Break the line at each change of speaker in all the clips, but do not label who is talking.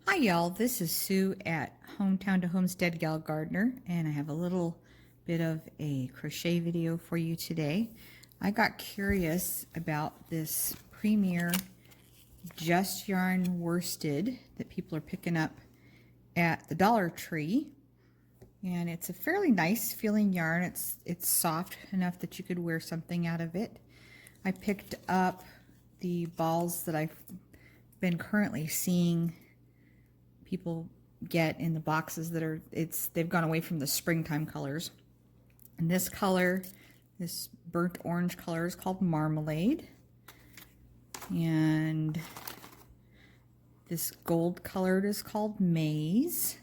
Hi y'all, this is Sue at Hometown to Homestead Gal Gardner, and I have a little bit of a crochet video for you today. I got curious about this Premier Just Yarn worsted that people are picking up at the Dollar Tree, and it's a fairly nice feeling yarn. It's soft enough that you could wear something out of it. I picked up the balls that I've been currently seeing people get in the boxes that are, they've gone away from the springtime colors. And this color, this burnt orange color, is called Marmalade. And this gold colored is called Maize.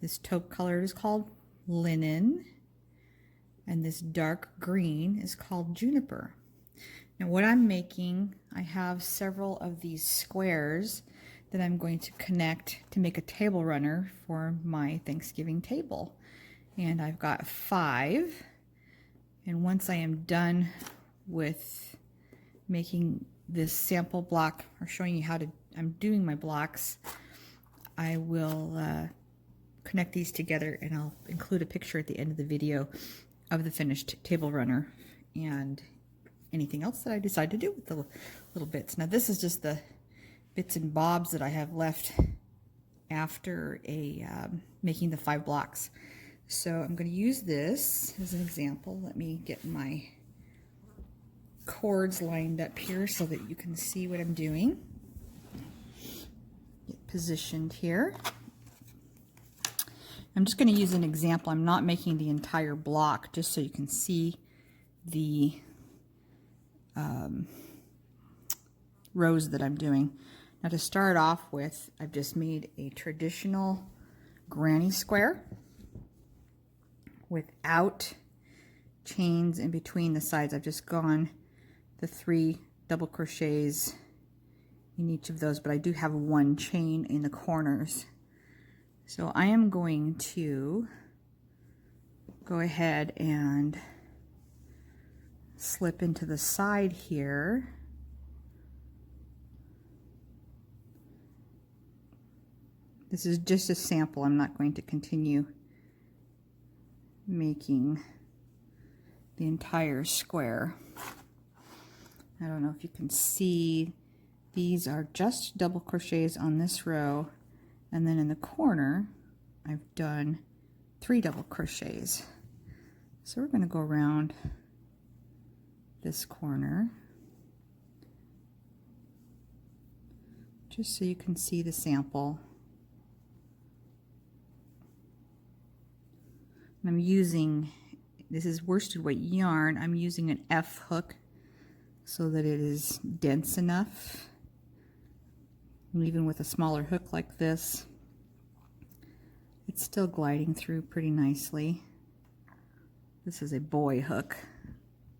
This taupe colored is called Linen. And this dark green is called Juniper. Now what I'm making, I have several of these squares that I'm going to connect to make a table runner for my Thanksgiving table. And I've got 5. And once I am done with making this sample block, or showing you how I'm doing my blocks, I will connect these together, and I'll include a picture at the end of the video of the finished table runner and anything else that I decide to do with the little bits. Now this is just the bits and bobs that I have left after making the 5 blocks. So I'm going to use this as an example. Let me get my cords lined up here so that you can see what I'm doing. Get positioned here. I'm just going to use an example. I'm not making the entire block, just so you can see the rows that I'm doing. Now to start off with, I've just made a traditional granny square without chains in between the sides. I've just gone the 3 double crochets in each of those, but I do have 1 chain in the corners. So I am going to go ahead and slip into the side here. This is just a sample. I'm not going to continue making the entire square. I don't know if you can see, these are just double crochets on this row, and then in the corner I've done 3 double crochets. So we're going to go around this corner just so you can see the sample. And I'm using, this is worsted weight yarn, I'm using an F hook so that it is dense enough. And even with a smaller hook like this, it's still gliding through pretty nicely. This is a boy hook,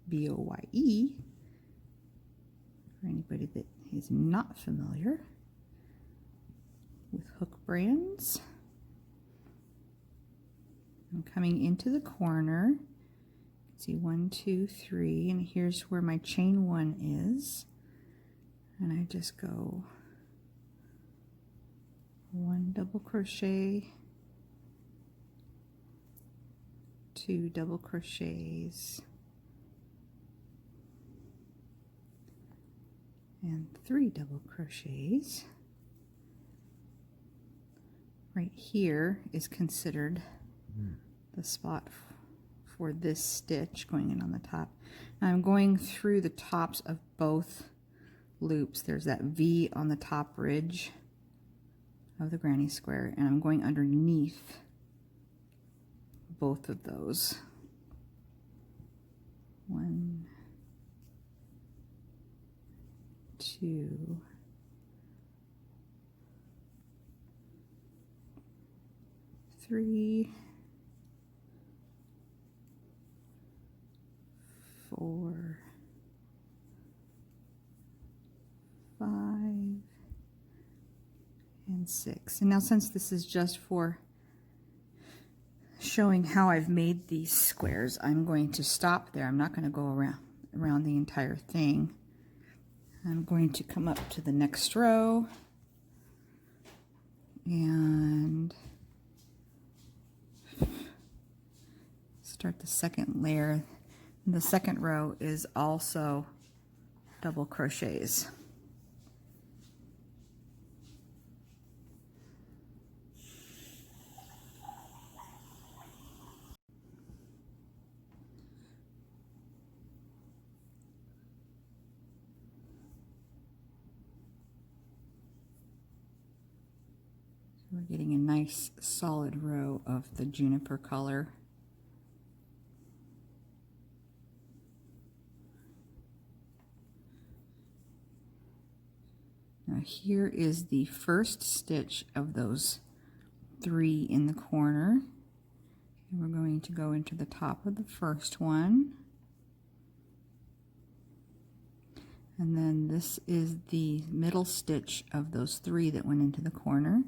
B-O-Y-E, for anybody that is not familiar with hook brands. I'm coming into the corner. See, 1, 2, 3, and here's where my chain 1 is. And I just go 1 double crochet, 2 double crochets, and 3 double crochets. Right here is considered the spot for this stitch going in on the top. Now I'm going through the tops of both loops. There's that V on the top ridge of the granny square, and I'm going underneath both of those. 1, 2, 3, 4, 5, and 6. And now, since this is just for showing how I've made these squares, I'm going to stop there. I'm not going to go around the entire thing. I'm going to come up to the next row and start the second layer. The second row is also double crochets. We're getting a nice solid row of the juniper color. Now here is the first stitch of those 3 in the corner. And we're going to go into the top of the first one. And then this is the middle stitch of those 3 that went into the corner.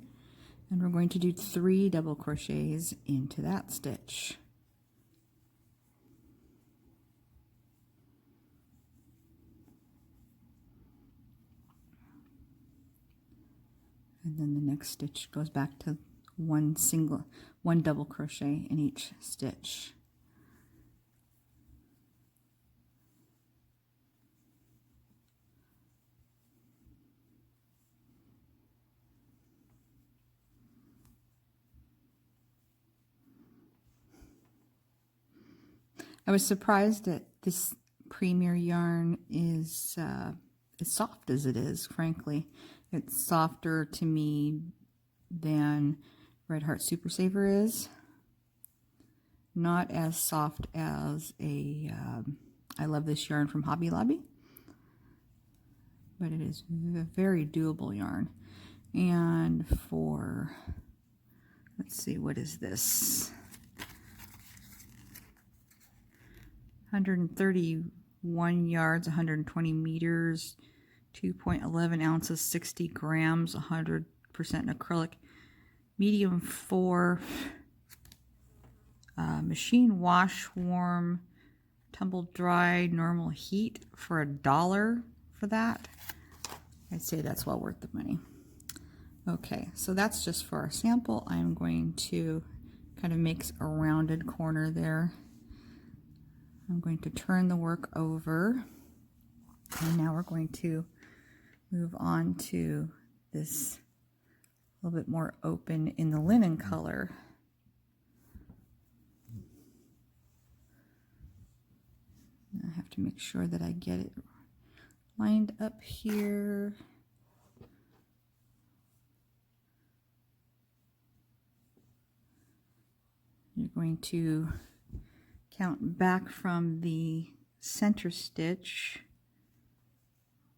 And we're going to do 3 double crochets into that stitch. And then the next stitch goes back to one double crochet in each stitch. I was surprised that this Premier yarn is as soft as it is, frankly. It's softer to me than Red Heart Super Saver is. Not as soft as a I Love This yarn from Hobby Lobby, but it is a very doable yarn. And for, let's see, what is this? 131 yards, 120 meters, 2.11 ounces, 60 grams, 100% acrylic, medium 4, machine wash, warm, tumble dry, normal heat for $1 for that. I'd say that's well worth the money. Okay, so that's just for our sample. I'm going to kind of make a rounded corner there. I'm going to turn the work over, and now we're going to move on to this a little bit more open in the linen color. I have to make sure that I get it lined up here. You're going to count back from the center stitch,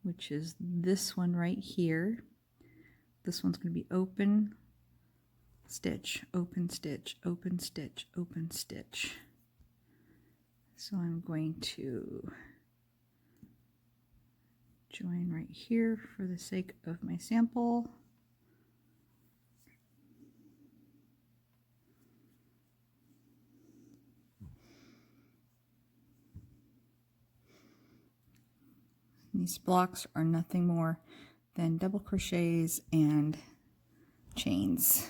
which is this one right here. This one's going to be open, stitch, open, stitch, open, stitch, open, stitch. So I'm going to join right here for the sake of my sample. These blocks are nothing more than double crochets and chains.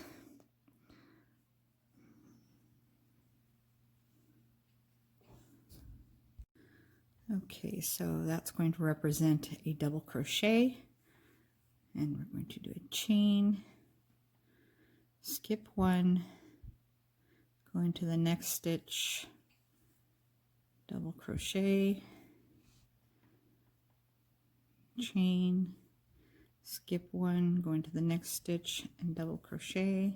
Okay, so that's going to represent a double crochet, and we're going to do a chain, skip 1, go into the next stitch, double crochet, chain, skip 1, go into the next stitch and double crochet,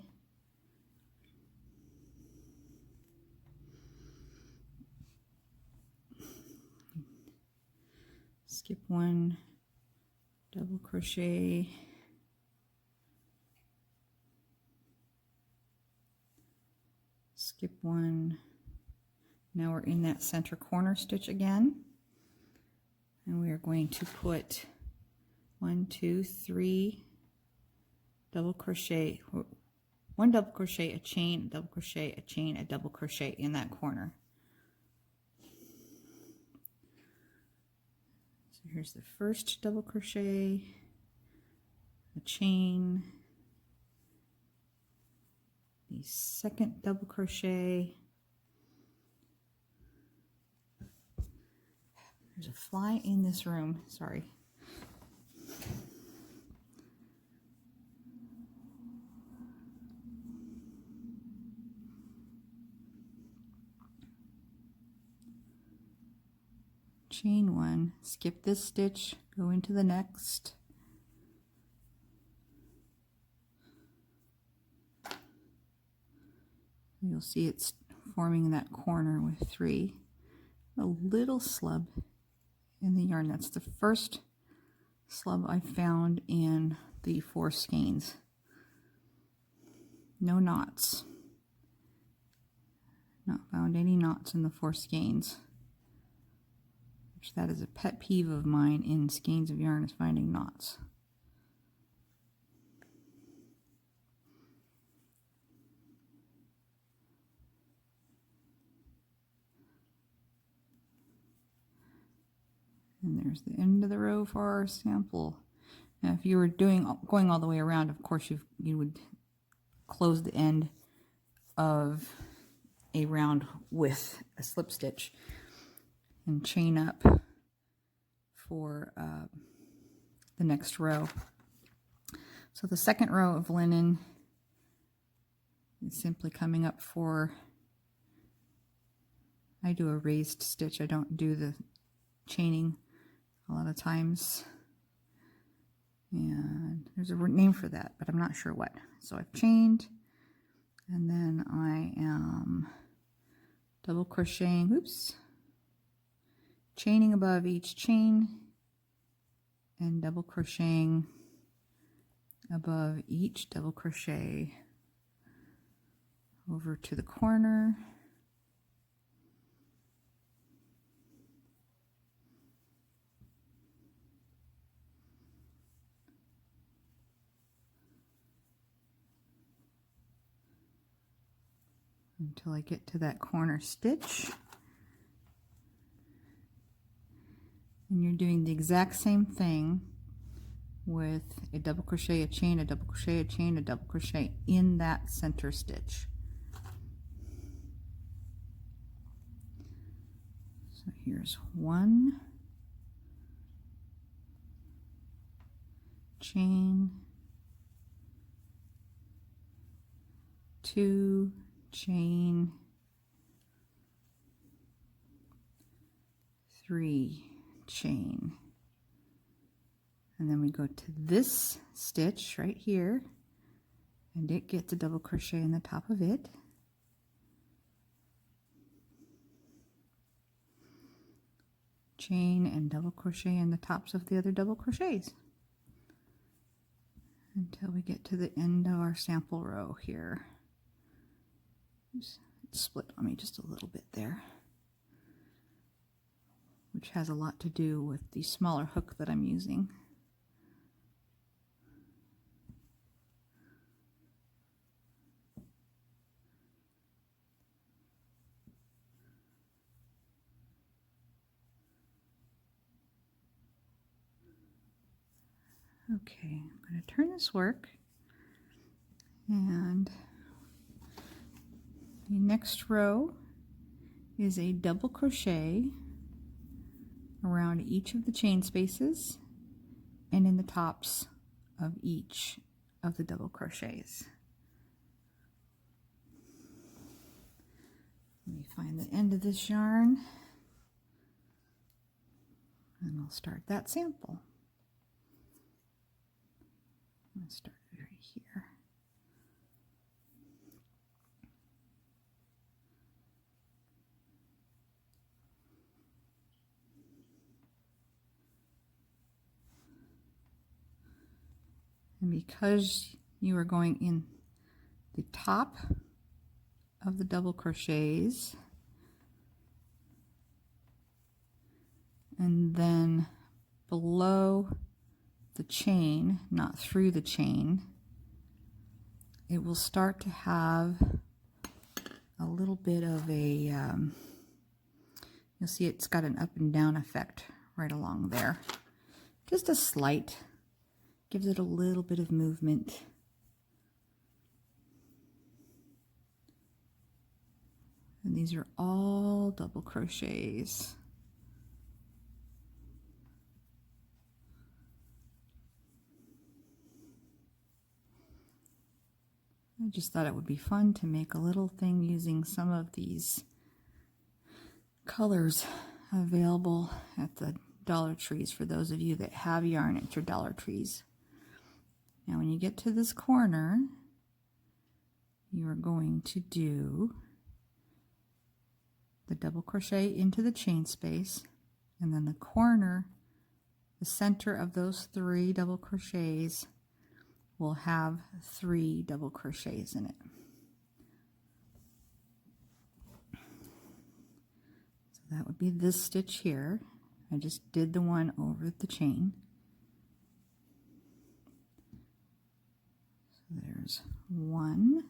skip 1, double crochet, skip 1. Now we're in that center corner stitch again, and we are going to put 1, 2, 3 double crochet, 1 double crochet, a chain, double crochet, a chain, a double crochet in that corner. So here's the first double crochet, a chain, the second double crochet. There's a fly in this room, sorry. Chain one, skip this stitch, go into the next. You'll see it's forming that corner with 3. A little slub in the yarn. That's the first slub I found in the 4 skeins. No knots. Not found any knots in the 4 skeins. Which that is a pet peeve of mine in skeins of yarn, is finding knots. And there's the end of the row for our sample. Now if you were going all the way around, of course you would close the end of a round with a slip stitch and chain up for the next row. So the second row of linen is simply coming up for, I do a raised stitch, I don't do the chaining a lot of times, and there's a name for that, but I'm not sure what. So I've chained, and then I am double crocheting, oops, chaining above each chain and double crocheting above each double crochet over to the corner. Until I get to that corner stitch. And you're doing the exact same thing with a double crochet, a chain, a double crochet, a chain, a double crochet in that center stitch. So here's 1 chain, 2 chain, 3 chain, and then we go to this stitch right here, and it gets a double crochet in the top of it, chain and double crochet in the tops of the other double crochets until we get to the end of our sample row here. Oops, it split on me just a little bit there, which has a lot to do with the smaller hook that I'm using. Okay, I'm going to turn this work, and the next row is a double crochet around each of the chain spaces and in the tops of each of the double crochets. Let me find the end of this yarn, and I'll start that sample. I'm going to start it right here. And because you are going in the top of the double crochets and then below the chain, not through the chain, it will start to have a little bit of a, you'll see it's got an up and down effect right along there. Just a slight, gives it a little bit of movement. And these are all double crochets. I just thought it would be fun to make a little thing using some of these colors available at the Dollar Trees for those of you that have yarn at your Dollar Trees. Now when you get to this corner, you are going to do the double crochet into the chain space, and then the corner, the center of those 3 double crochets will have 3 double crochets in it. So that would be this stitch here. I just did the one over the chain. So there's 1,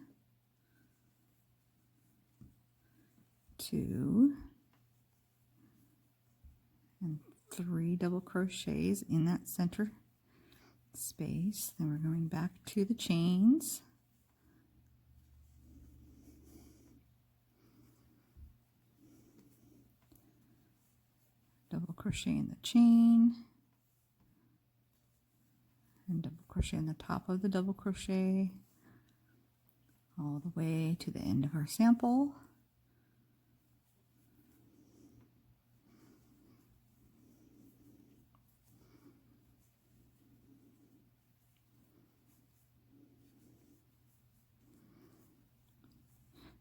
2, and 3 double crochets in that center space. Then we're going back to the chains. Double crochet in the chain, and double crochet in the top of the double crochet all the way to the end of our sample.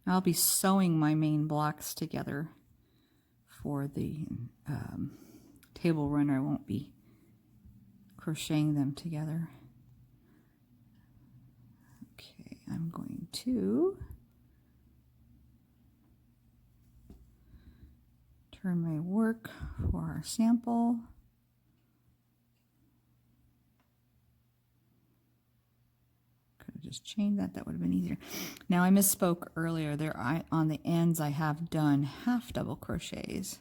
I'll be sewing my main blocks together for the table runner. I won't be crocheting them together. Okay, I'm going to turn my work for our sample. Just chain that, that would have been easier. Now I misspoke earlier. There, on the ends I have done half double crochets.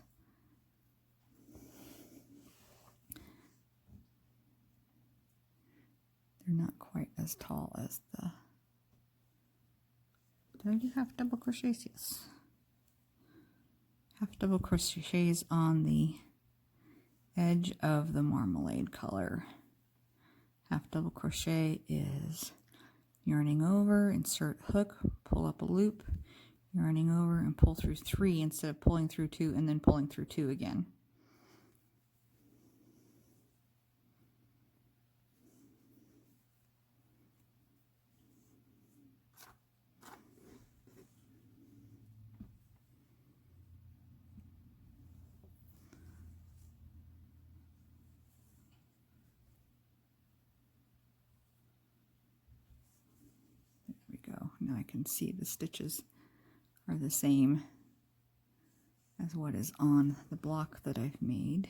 They're not quite as tall as the. Did I do half double crochets? Yes. Half double crochets on the edge of the marmalade color. Half double crochet is yarning over, insert hook, pull up a loop, yarning over and pull through 3 instead of pulling through 2 and then pulling through 2 again. Now I can see the stitches are the same as what is on the block that I've made.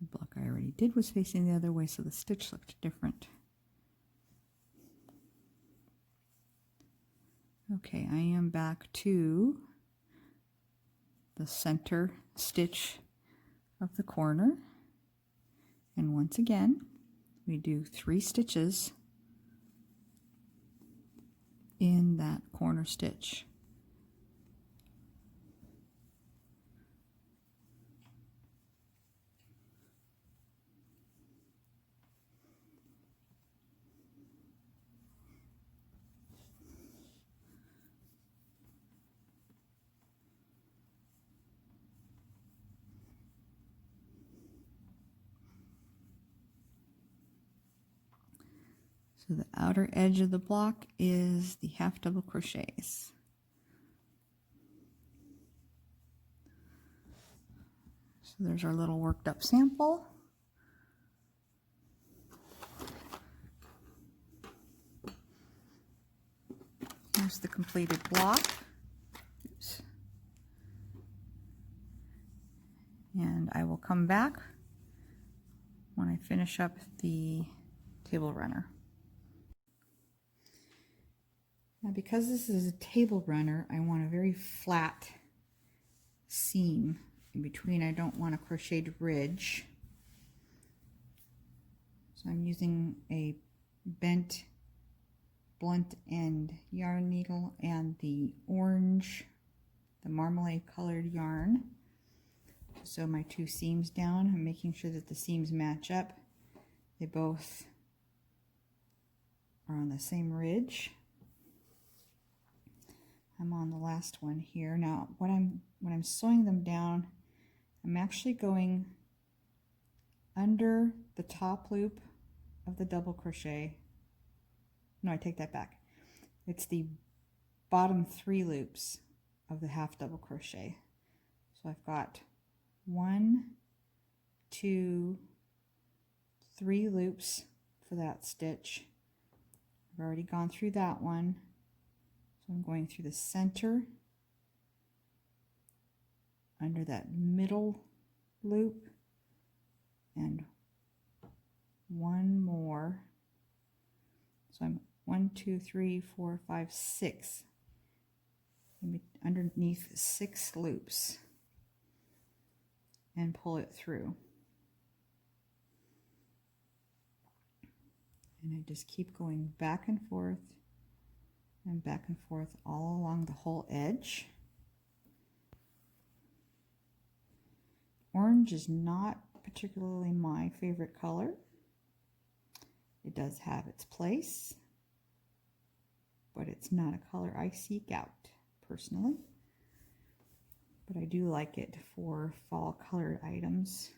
The block I already did was facing the other way, so the stitch looked different. Okay, I am back to the center stitch of the corner. And once again, we do 3 stitches in that corner stitch. So the outer edge of the block is the half double crochets. So there's our little worked up sample. Here's the completed block. Oops. And I will come back when I finish up the table runner. Now because this is a table runner, I want a very flat seam in between. I don't want a crocheted ridge. So I'm using a bent blunt end yarn needle and the orange, the marmalade colored yarn. Sew my 2 seams down. I'm making sure that the seams match up. They both are on the same ridge. I'm on the last one here. Now, when I'm sewing them down, I'm actually going under the top loop of the double crochet. No, I take that back. It's the bottom 3 loops of the half double crochet. So I've got 1, 2, 3 loops for that stitch. I've already gone through that one. So I'm going through the center, under that middle loop, and 1 more. So I'm 1, 2, 3, 4, 5, 6. Underneath 6 loops, and pull it through. And I just keep going back and forth and back and forth all along the whole edge. Orange is not particularly my favorite color. It does have its place, but it's not a color I seek out personally. But I do like it for fall colored items.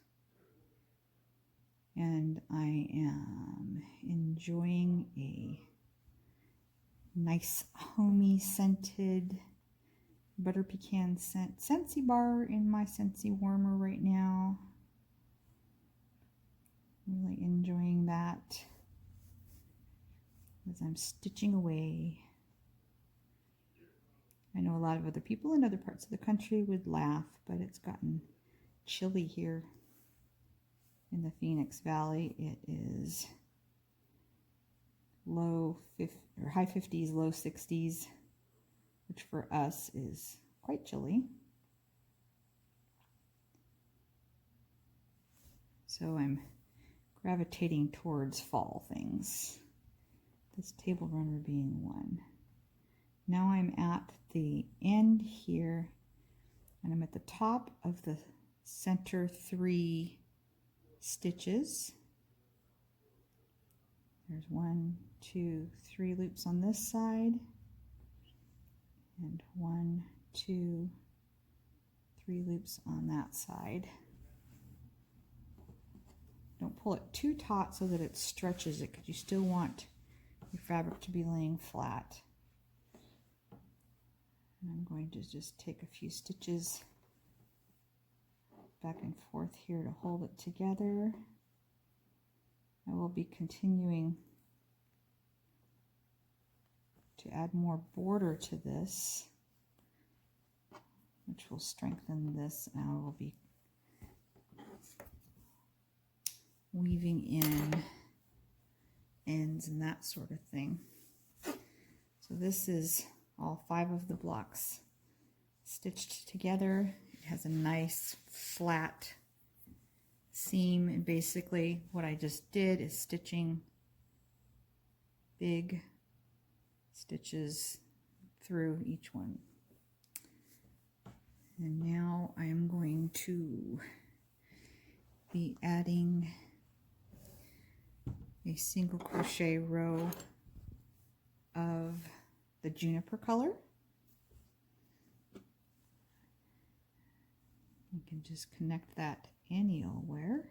And I am enjoying a nice homey scented butter pecan scent Scentsy bar in my Scentsy warmer right now. Really enjoying that as I'm stitching away. I know a lot of other people in other parts of the country would laugh, but it's gotten chilly here in the Phoenix Valley. It is high 50s, low 60s, which for us is quite chilly. So I'm gravitating towards fall things, this table runner being one. Now I'm at the end here, and I'm at the top of the center 3 stitches. There's 1, 2, 3 loops on this side, and 1, 2, 3 loops on that side. Don't pull it too taut so that it stretches it, because you still want your fabric to be laying flat. And I'm going to just take a few stitches back and forth here to hold it together. I will be continuing to add more border to this, which will strengthen this, and I will be weaving in ends and that sort of thing. So this is all 5 of the blocks stitched together. It has a nice flat seam, and basically what I just did is stitching big stitches through each one. And now I am going to be adding a single crochet row of the juniper color. You can just connect that anywhere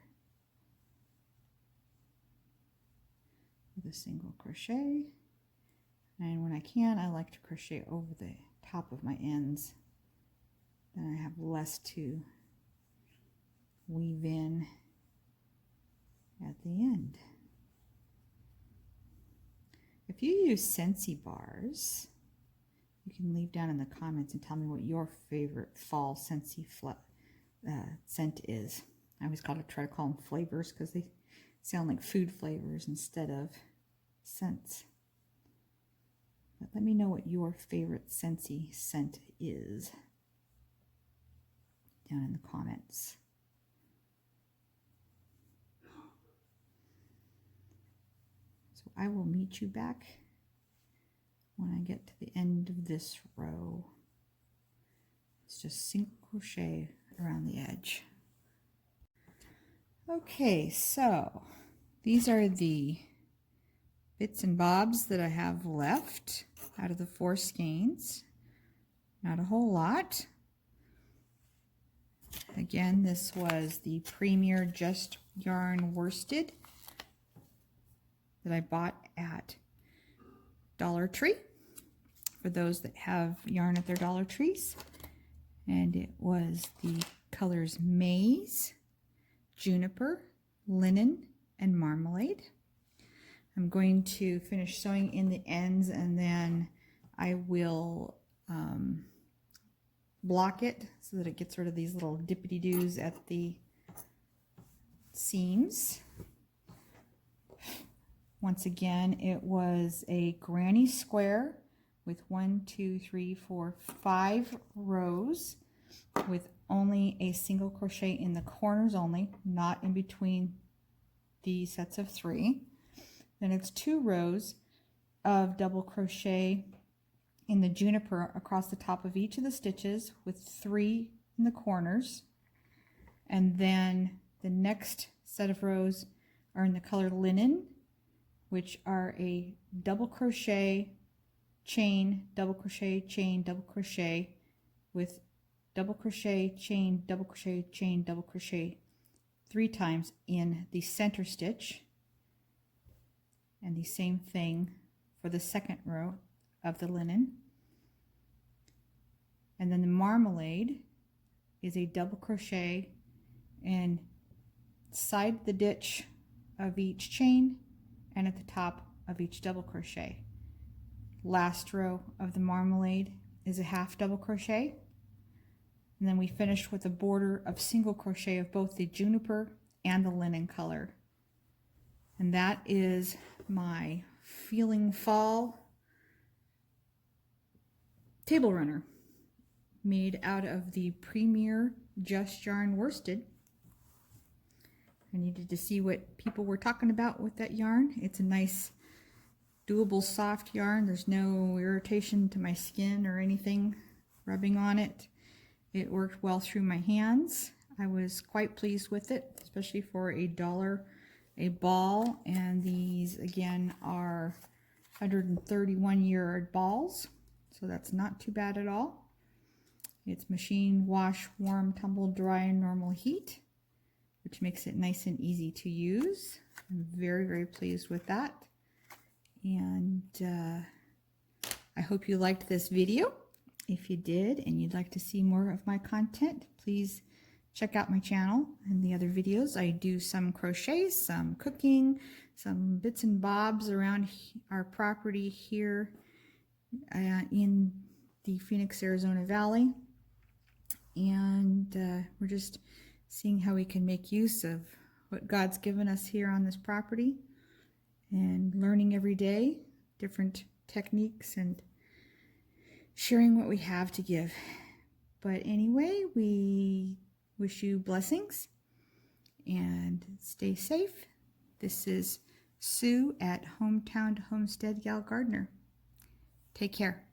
with a single crochet, and when I can, I like to crochet over the top of my ends. Then I have less to weave in at the end. If you use Scentsy bars, you can leave down in the comments and tell me what your favorite fall Scentsy scent is. I always try to call them flavors because they sound like food flavors instead of scents. But let me know what your favorite Scentsy scent is down in the comments. So I will meet you back when I get to the end of this row. It's just single crochet around the edge. Okay, so these are the bits and bobs that I have left out of the 4 skeins. Not a whole lot. Again, this was the Premier Just Yarn Worsted that I bought at Dollar Tree for those that have yarn at their Dollar Trees. And it was the colors Maize, Juniper, Linen, and Marmalade. I'm going to finish sewing in the ends, and then I will block it so that it gets rid of these little dippity-doos at the seams. Once again, it was a granny square with 5 rows with only a single crochet in the corners only, not in between the sets of 3. Then it's 2 rows of double crochet in the juniper across the top of each of the stitches with 3 in the corners. And then the next set of rows are in the color Linen, which are a double crochet, chain, double crochet, chain, double crochet with double crochet, chain, double crochet, chain, double crochet 3 times in the center stitch. And the same thing for the second row of the Linen. And then the Marmalade is a double crochet inside the ditch of each chain and at the top of each double crochet. Last row of the Marmalade is a half double crochet. And then we finish with a border of single crochet of both the Juniper and the Linen color. And that is my Feeling Fall table runner made out of the Premier Just Yarn Worsted. I needed to see what people were talking about with that yarn. It's a nice doable soft yarn. There's no irritation to my skin or anything rubbing on it. It worked well through my hands. I was quite pleased with it, especially for $1 a ball. And these again are 131-yard balls, so that's not too bad at all. It's machine wash, warm, tumble, dry, and normal heat, which makes it nice and easy to use. I'm very, very pleased with that. And I hope you liked this video. If you did and you'd like to see more of my content, please check out my channel and the other videos. I do some crochets, some cooking, some bits and bobs around our property here in the Phoenix, Arizona Valley. And we're just seeing how we can make use of what God's given us here on this property and learning every day different techniques and sharing what we have to give. But anyway, we wish you blessings and stay safe. This is Sue at Hometown Homestead Gal Gardner. Take care.